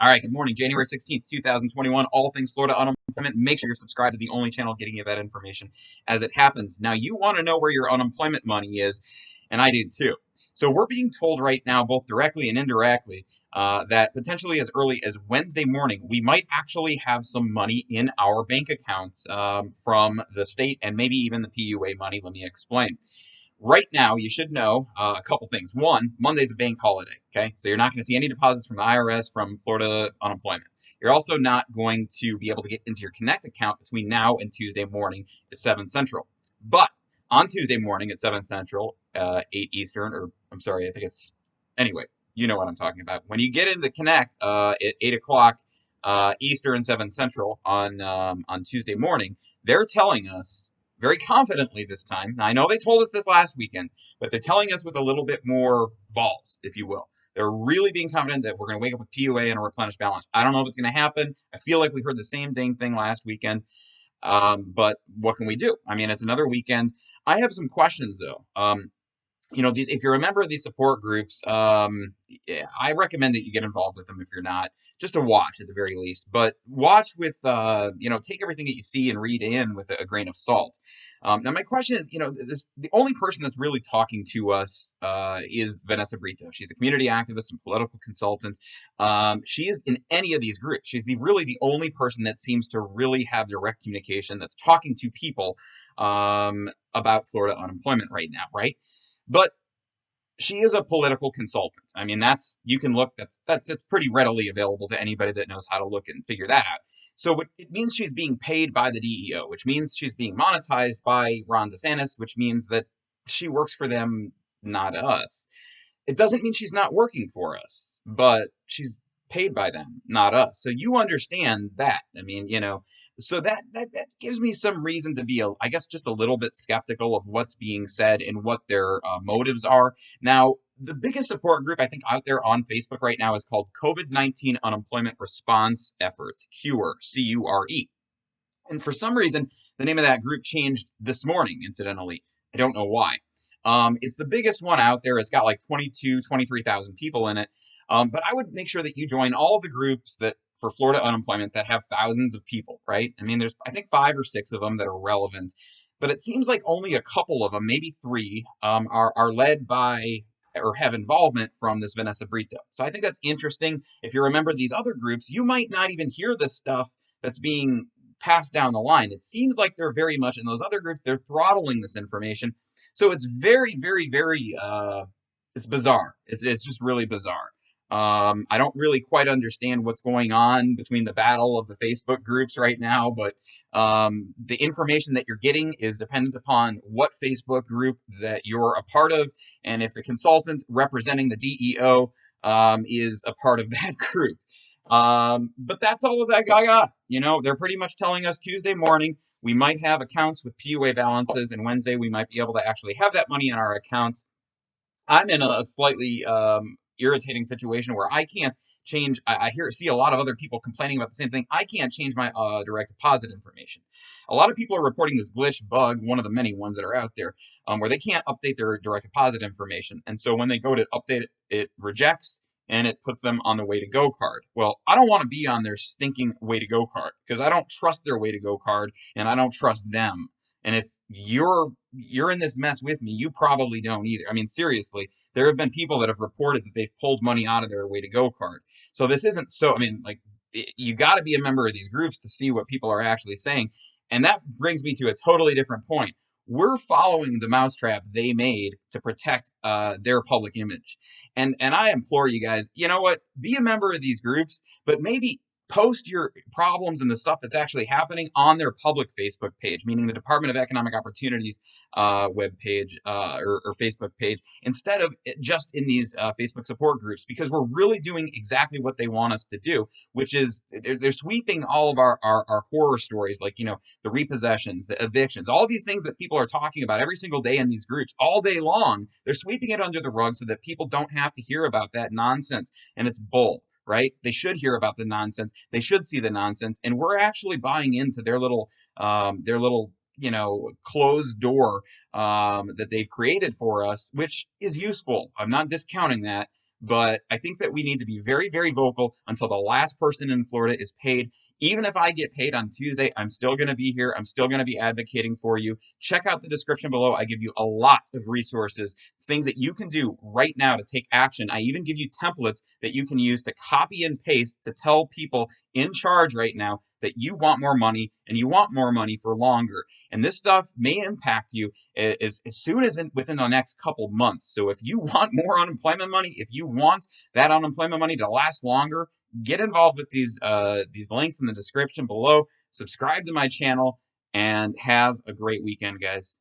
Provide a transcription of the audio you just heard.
All right, good morning, January 16th, 2021. All things Florida unemployment. Make sure you're subscribed to the only channel getting you that information as it happens. Now, you want to know where your unemployment money is, and I do too. So, we're being told right now, both directly and indirectly, that potentially as early as Wednesday morning, we might actually have some money in our bank accounts from the state and maybe even the PUA money. Let me explain. Right now, you should know a couple things. One, Monday's a bank holiday, okay? So you're not going to see any deposits from the IRS from Florida unemployment. You're also not going to be able to get into your Connect account between now and Tuesday morning at 7 Central. But on Tuesday morning at 7 Central, 8 Eastern, or I'm sorry, I think it's, anyway, you know what I'm talking about. When you get into Connect at 8 o'clock Eastern, 7 Central on Tuesday morning, they're telling us very confidently this time. Now, I know they told us this last weekend, but they're telling us with a little bit more balls, if you will. They're really being confident that we're going to wake up with PUA and a replenished balance. I don't know if it's going to happen. I feel like we heard the same dang thing last weekend. But what can we do? I mean, it's another weekend. I have some questions, though. These, if you're a member of these support groups, yeah, I recommend that you get involved with them if you're not, just to watch at the very least. But watch with, take everything that you see and read in with a grain of salt. Now, my question is, the only person that's really talking to us is Vanessa Brito. She's a community activist and political consultant. She is in any of these groups. She's really the only person that seems to really have direct communication that's talking to people about Florida unemployment right now, right? But she is a political consultant. I mean, you can look, it's pretty readily available to anybody that knows how to look and figure that out. So it means she's being paid by the DEO, which means she's being monetized by Ron DeSantis, which means that she works for them, not us. It doesn't mean she's not working for us, but she's paid by them, not us. So you understand that. I mean, so that gives me some reason to be, I guess, just a little bit skeptical of what's being said and what their motives are. Now, the biggest support group I think out there on Facebook right now is called COVID-19 Unemployment Response Effort, CURE, CURE. And for some reason, the name of that group changed this morning, incidentally. I don't know why. It's the biggest one out there. It's got like 23,000 people in it. But I would make sure that you join all the groups that for Florida unemployment that have thousands of people, right? I mean, there's, I think, 5 or 6 of them that are relevant, but it seems like only a couple of them, maybe 3, are led by or have involvement from this Vanessa Brito. So I think that's interesting. If you remember these other groups, you might not even hear this stuff that's being passed down the line. It seems like they're very much in those other groups, they're throttling this information. So it's very, very, very, it's bizarre. It's just really bizarre. I don't really quite understand what's going on between the battle of the Facebook groups right now, but the information that you're getting is dependent upon what Facebook group that you're a part of, and if the consultant representing the DEO is a part of that group. But that's all that I got. They're pretty much telling us Tuesday morning we might have accounts with PUA balances, and Wednesday we might be able to actually have that money in our accounts. I'm in a slightly irritating situation where I can't change. I see a lot of other people complaining about the same thing. I can't change my direct deposit information. A lot of people are reporting this glitch bug, one of the many ones that are out there, where they can't update their direct deposit information. And so when they go to update it, it rejects and it puts them on the way to go card. Well, I don't want to be on their stinking way to go card because I don't trust their way to go card and I don't trust them. And if you're in this mess with me, you probably don't either. I mean, seriously, there have been people that have reported that they've pulled money out of their way to go card. So this isn't so, I mean, like, you got to be a member of these groups to see what people are actually saying. And that brings me to a totally different point. We're following the mousetrap they made to protect their public image. And I implore you guys, you know what? Be a member of these groups, but maybe post your problems and the stuff that's actually happening on their public Facebook page, meaning the Department of Economic Opportunities web page or Facebook page, instead of just in these Facebook support groups, because we're really doing exactly what they want us to do, which is they're sweeping all of our horror stories, like, the repossessions, the evictions, all these things that people are talking about every single day in these groups, all day long. They're sweeping it under the rug so that people don't have to hear about that nonsense, and it's bull. Right? They should hear about the nonsense. They should see the nonsense, and we're actually buying into their little, closed door that they've created for us, which is useful. I'm not discounting that, But I think that we need to be very, very vocal until the last person in Florida is paid. Even if I get paid on Tuesday, I'm still going to be here. I'm still going to be advocating for you. Check out the description below. I give you a lot of resources, things that you can do right now to take action. I even give you templates that you can use to copy and paste to tell people in charge right now that you want more money and you want more money for longer. And this stuff may impact you as soon as within the next couple months. So if you want more unemployment money, if you want that unemployment money to last longer, get involved with these links in the description below. Subscribe to my channel and have a great weekend, guys.